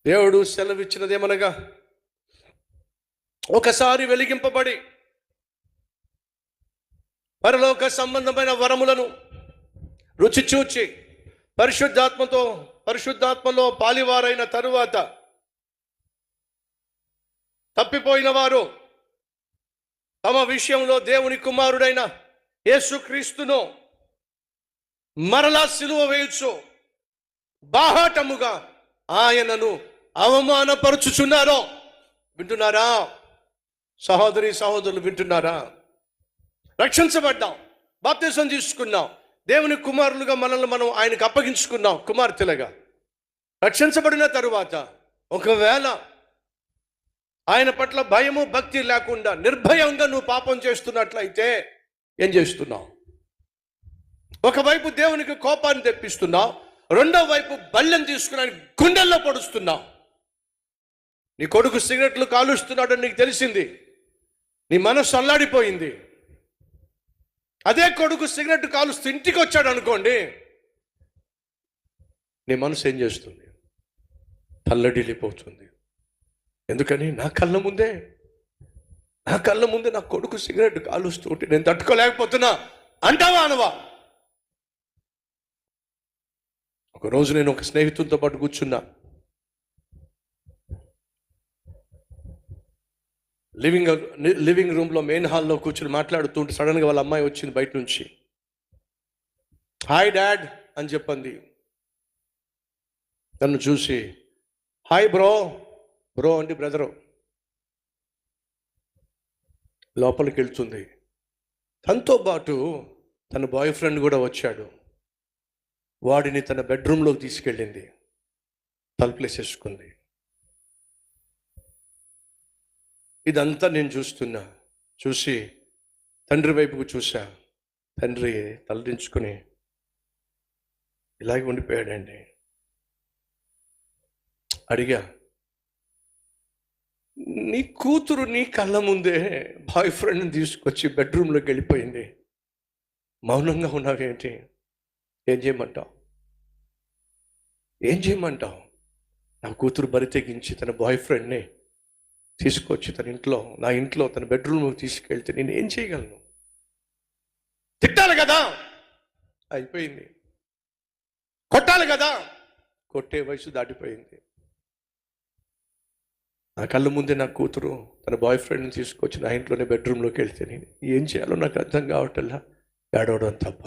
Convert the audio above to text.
దేవుడు సెలవిచ్చినదేమనగా, ఒకసారి వెలిగింపబడి పరలోక సంబంధమైన వరములను రుచి చూచి పరిశుద్ధాత్మలో పాలివారైన తరువాత తప్పిపోయిన వారు తమ విషయంలో దేవుని కుమారుడైన యేసుక్రీస్తును మరలా సిలువ వేయచ్చు బాహాటముగా ఆయనను అవమానపరుచుచున్నారో. వింటున్నారా సహోదరి సహోదరులు, వింటున్నారా? రక్షించబడ్డాం, బాప్తిసం తీసుకున్నాం, దేవుని కుమారులుగా మనల్ని మనం ఆయనకు అప్పగించుకున్నాం, కుమార్తెలుగా. రక్షించబడిన తరువాత ఒకవేళ ఆయన పట్ల భయము భక్తి లేకుండా నిర్భయంగా నువ్వు పాపం చేస్తున్నట్లయితే ఏం చేస్తున్నావు? ఒకవైపు దేవునికి కోపాన్ని తెప్పిస్తున్నావు, రెండో వైపు బల్లెం తీసుకుని ఆయన గుండెల్లో పొడుస్తున్నావు. నీ కొడుకు సిగరెట్లు కాలుస్తున్నాడని నీకు తెలిసింది, నీ మనసు అల్లాడిపోయింది. అదే కొడుకు సిగరెట్ కాలుస్తూ ఇంటికి వచ్చాడు అనుకోండి, నీ మనసు ఏం చేస్తుంది? తల్లడిల్లిపోతుంది. ఎందుకని? నా కళ్ళ ముందే నా కొడుకు సిగరెట్ కాలుస్తూ ఉంటే నేను తట్టుకోలేకపోతున్నా అంటావా అనవా? ఒకరోజు నేను ఒక స్నేహితులతో పాటు కూర్చున్నా. లివింగ్ రూమ్లో మెయిన్ హాల్లో కూర్చుని మాట్లాడుతుంటే సడన్గా వాళ్ళ అమ్మాయి వచ్చింది బయట నుంచి. హాయ్ డాడ్ అని చెప్పింది. నన్ను చూసి హాయ్ బ్రో అంటే బ్రదరు. లోపలికి వెళ్తుంది. తనతో పాటు తన బాయ్ ఫ్రెండ్ కూడా వచ్చాడు. వాడిని తన బెడ్రూమ్లోకి తీసుకెళ్ళింది, తలుపులేసేసుకుంది. ఇదంతా నేను చూసి తండ్రి వైపుకు చూసా. తండ్రి తలదించుకొని ఇలాగే ఉండిపోయాడండి. అడిగా, నీ కూతురు నీ కళ్ళ ముందే బాయ్ ఫ్రెండ్ని తీసుకొచ్చి బెడ్రూమ్లోకి వెళ్ళిపోయింది, మౌనంగా ఉన్నావేంటి? ఏం చేయమంటావు? నా కూతురు బరి తెగించి తన బాయ్ ఫ్రెండ్ని తీసుకొచ్చి నా ఇంట్లో తన బెడ్రూమ్లోకి తీసుకెళ్తే నేను ఏం చేయగలను? తిట్టాలి కదా, అయిపోయింది. కొట్టాలి కదా, కొట్టే వయసు దాటిపోయింది. నా కళ్ళ ముందే నా కూతురు తన బాయ్ ఫ్రెండ్ని తీసుకొచ్చి నా ఇంట్లోనే బెడ్రూమ్లోకి వెళ్తే నేను ఏం చేయాలో నాకు అర్థం కావట్లా. ఏడవడం తప్ప.